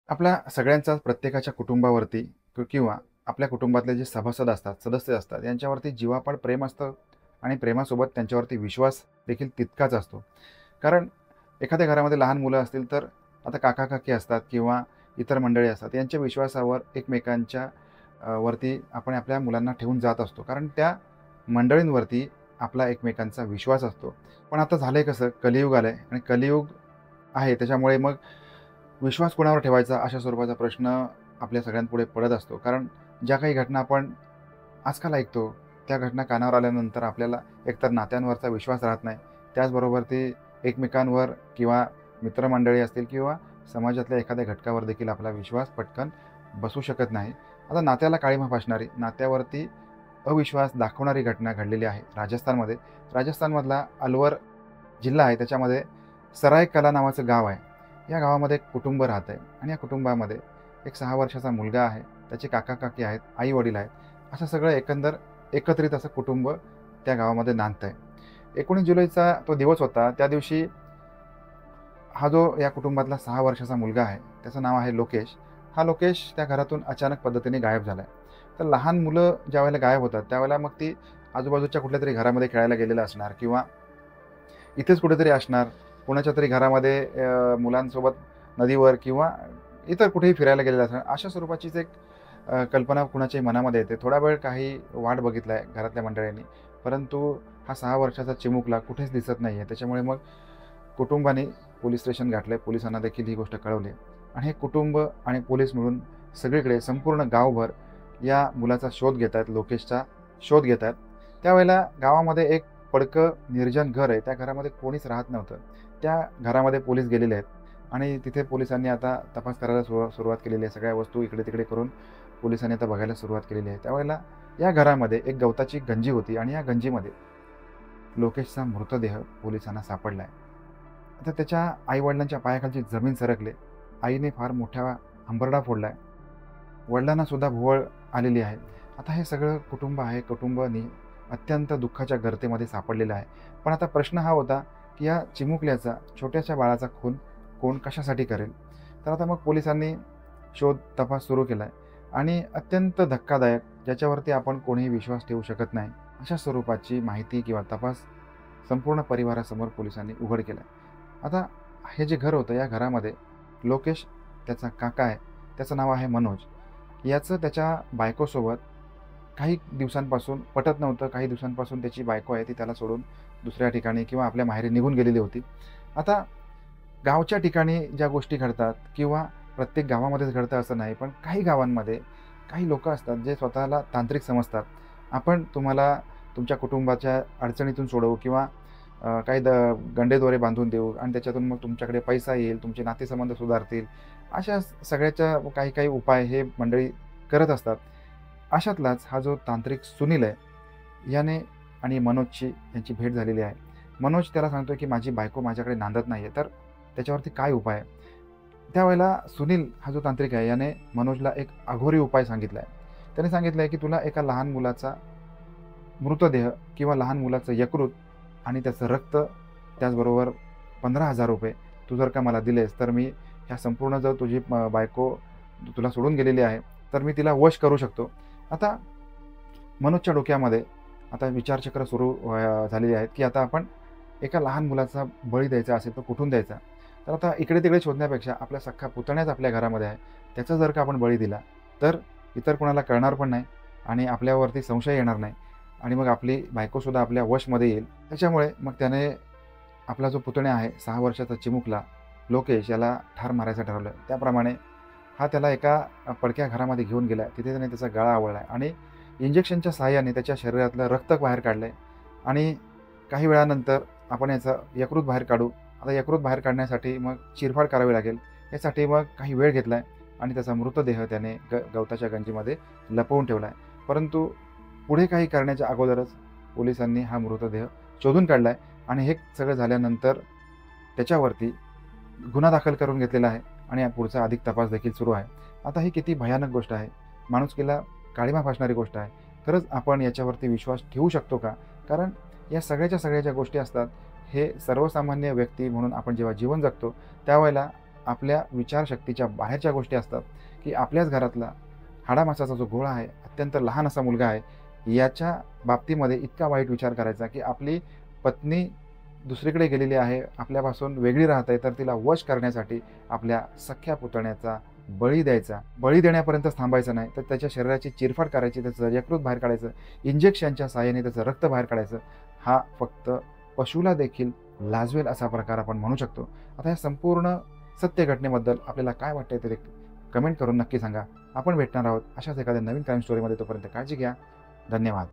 आपल्या सगळ्यांचाच प्रत्येकाच्या कुटुंबावरती किंवा आपल्या कुटुंबातले जे सभासद असतात, सदस्य असतात, यांच्यावरती जीवापाड प्रेम असतं आणि प्रेमासोबत त्यांच्यावरती विश्वास देखील तितकाच असतो. कारण एखाद्या घरामध्ये लहान मुलं असतील, तर आता काका-काकी असतात किंवा इतर मंडळी असतात, यांच्या विश्वासावर एकमेकांच्या वरती आपण आपल्या मुलांना ठेवून जात असतो. कारण त्या मंडळींवरती आपला एकमेकांचा विश्वास असतो. पण आता झालंय कसं, कलियुग आलंय आणि कलियुग आहे त्याच्यामुळे मग विश्वास कोणावर ठेवायचा अशा स्वरूपाचा प्रश्न आपल्या सगळ्यांपुढे पडत असतो. कारण ज्या काही घटना आपण आजकाल ऐकतो, त्या घटना कानावर आल्यानंतर आपल्याला एकतर नात्यांवरचा विश्वास राहत नाही. त्याचबरोबर ते एकमेकांवर किंवा मित्रमंडळी असतील किंवा समाजातल्या एखाद्या घटकावर देखील आपला विश्वास पटकन बसू शकत नाही. आता नात्याला काळिमा फासणारी, नात्यावरती अविश्वास दाखवणारी घटना घडलेली आहे राजस्थानमध्ये. राजस्थानमधला अलवर जिल्हा आहे, त्याच्यामध्ये सराय कला नावाचं गाव आहे. या गावामध्ये एक कुटुंब राहत आहे आणि या कुटुंबामध्ये एक 6 वर्षाचा मुलगा आहे, त्याचे काका-काकी आहेत, आई-वडील आहेत. असं सगळं एकंदर एकत्रित असं कुटुंब त्या गावामध्ये नांदतंय. 19 जुलैचा तो दिवस होता. त्या दिवशी हा जो या कुटुंबातला 6 वर्षाचा मुलगा आहे, त्याचं नाव आहे लोकेश. हा लोकेश त्या घरातून अचानक पद्धतीने गायब झाला आहे. तर लहान मुलं ज्यावेळेला गायब होतात, त्यावेळेला मग ती आजूबाजूच्या कुठल्यातरी घरामध्ये खेळायला गेलेलं असणार किंवा इथेच कुठेतरी असणार. कोणाच्या तरी घरामध्ये मुलांसोबत नदीवर किंवा इतर कुठेही फिरायला गेलेलं असणार. अशा स्वरूपाचीच एक कल्पना कुणाच्याही मनामध्ये येते. थोडा वेळ काही वाट बघितलाय घरातल्या मंडळींनी, परंतु हा 6 वर्षाचा चिमुकला कुठेच दिसत नाहीये. त्याच्यामुळे मग कुटुंबाने पोलीस स्टेशन गाठलंय. पोलिसांना देखील ही गोष्ट कळवली आणि हे कुटुंब आणि पोलीस मिळून सगळीकडे संपूर्ण गावभर या मुलाचा शोध घेत आहेत, लोकेशचा शोध घेत आहेत. त्यावेळेला गावामध्ये एक पडकं निर्जन घर आहे. त्या घरामध्ये कोणीच राहत नव्हतं. त्या घरामध्ये पोलीस गेलेले आहेत आणि तिथे पोलिसांनी आता तपास करायला सुरुवात केलेली आहे. सगळ्या वस्तू इकडे-तिकडे करून पोलिसांनी आता बघायला सुरुवात केलेली आहे. त्यावेळेला या घरामध्ये एक गवताची गंजी होती आणि या गंजीमध्ये लोकेशचा मृतदेह पोलिसांना सापडला आहे. आता त्याच्या आई-वडिलांच्या पायाखालची जमीन सरकली. आईने फार मोठा हंबरडा फोडला आहे. वडिलांना सुद्धा भोवळ आलेली आहे. आता हे सगळं कुटुंब आहे. कुटुंबाने अत्यंत दुःखाच्या गर्तेमध्ये सापडलेलं आहे. पण आता प्रश्न हा होता, की या चिमुकल्याचा, छोट्याशा बाळाचा खून कोण कशासाठी करेल? तर आता मग पोलिसांनी शोध तपास सुरू केला आहे आणि अत्यंत धक्कादायक, ज्याच्यावरती आपण कोणीही विश्वास ठेवू शकत नाही, अशा स्वरूपाची माहिती किंवा तपास संपूर्ण परिवारासमोर पोलिसांनी उघड केला आहे. आता हे जे घर होतं, या घरामध्ये लोकेश, त्याचा काका आहे, त्याचं नाव आहे मनोज. याचं त्याच्या बायकोसोबत काही दिवसांपासून पटत नव्हतं. काही दिवसांपासून त्याची बायको आहे ती त्याला सोडून दुसऱ्या ठिकाणी किंवा आपल्या माहेरी निघून गेलेली होती. आता गावच्या ठिकाणी ज्या गोष्टी घडतात किंवा प्रत्येक गावामध्येच घडतं असं नाही, पण काही गावांमध्ये काही लोकं असतात जे स्वतःला तांत्रिक समजतात. आपण तुम्हाला तुमच्या कुटुंबाच्या अडचणीतून सोडवू किंवा काही गंडेदोरे बांधून देऊ आणि त्याच्यातून मग तुमच्याकडे पैसा येईल, तुमचे नातेसंबंध सुधारतील. अशा सगळ्याच्या काही काही उपाय हे मंडळी करत असतात. अशातलाच हा जो तांत्रिक सुनील आहे, याने आणि मनोजची यांची भेट झालेली आहे. मनोज त्याला सांगतोय, की माझी बायको माझ्याकडे नांदत नाहीये, तर त्याच्यावरती काय उपाय आहे? त्यावेळेला सुनील हा जो तांत्रिक आहे, याने मनोजला एक अघोरी उपाय सांगितला आहे. त्याने सांगितलं की तुला एका लहान मुलाचा मृतदेह किंवा लहान मुलाचं यकृत आणि त्याचं रक्त, त्याचबरोबर ₹15,000 तू जर का मला दिलेस, तर मी ह्या संपूर्ण जर तुझी बायको तुला सोडून गेलेली आहे, तर मी तिला वश करू शकतो. आता मनोजच्या डोक्यामध्ये आता विचारचक्र सुरू झालेली आहेत, की आता आपण एका लहान मुलाचा बळी द्यायचा असेल तर कुठून द्यायचा? तर आता इकडे-तिकडे शोधण्यापेक्षा आपला सख्खा पुतण्याच आपल्या घरामध्ये आहे. त्याचा जर का आपण बळी दिला, तर इतर कोणाला कळणार पण नाही आणि आपल्यावरती संशय येणार नाही आणि मग आपली बायकोसुद्धा आपल्या वशमध्ये येईल. त्याच्यामुळे मग त्याने आपला जो पुतण्या आहे, 6 वर्षाचा चिमुकला लोकेश, याला ठार मारायचं ठरवलं. त्याप्रमाणे हा त्याला एका पडक्या घरामध्ये घेऊन गेला. तिथे त्याने त्याचा गळा आवळला आणि इंजेक्शनच्या सहाय्याने त्याच्या शरीरातलं रक्त बाहेर काढलंय आणि काही वेळानंतर आपण याचं यकृत बाहेर काढू. आता यकृत बाहेर काढण्यासाठी मग चिरफाड करावी लागेल. यासाठी मग काही वेळ घेतलाय आणि त्याचा मृतदेह त्याने गवताच्या गंजीमध्ये लपवून ठेवलाय. परंतु पुढे काही करण्याच्या अगोदरच पोलिसांनी हा मृतदेह शोधून काढलाय आणि हे सगळं झाल्यानंतर त्याच्यावरती गुन्हा दाखल करून घेतलेला आहे आणि या पुढचा अधिक तपास देखील सुरू आहे. आता ही किती भयानक गोष्ट आहे. माणुसकीला काळिमा फासणारी गोष्ट आहे. खरंच आपण याच्यावरती विश्वास ठेवू शकतो का? कारण या सगळ्या ज्या गोष्टी असतात, हे सर्वसामान्य व्यक्ती म्हणून आपण जेव्हा जीवन जगतो, त्यावेळेला आपल्या विचारशक्तीच्या बाहेरच्या गोष्टी असतात, की आपल्याच घरातला हाडामासाचा जो गोळा आहे, अत्यंत लहान असा मुलगा आहे, याच्या बाबतीमध्ये इतका वाईट विचार करायचा, की आपली पत्नी दुसरीकडे गेलेली आहे, आपल्यापासून वेगळी राहत आहे, तर तिला वश करण्यासाठी आपल्या सख्ख्या पुतण्याचा बळी द्यायचा. बळी देण्यापर्यंतच थांबायचं नाही, तर त्याच्या शरीराची चिरफाड करायची, त्याचं यकृत बाहेर काढायचं, इंजेक्शनच्या सहाय्याने त्याचं रक्त बाहेर काढायचं. हा फक्त पशुला देखील लाजवेल असा प्रकार आपण म्हणू शकतो. आता या संपूर्ण सत्य घटनेबद्दल आपल्याला काय वाटतंय ते कमेंट करून नक्की सांगा. आपण भेटणार आहोत अशाच एखाद्या नवीन क्राईम स्टोरीमध्ये. तोपर्यंत काळजी घ्या. धन्यवाद.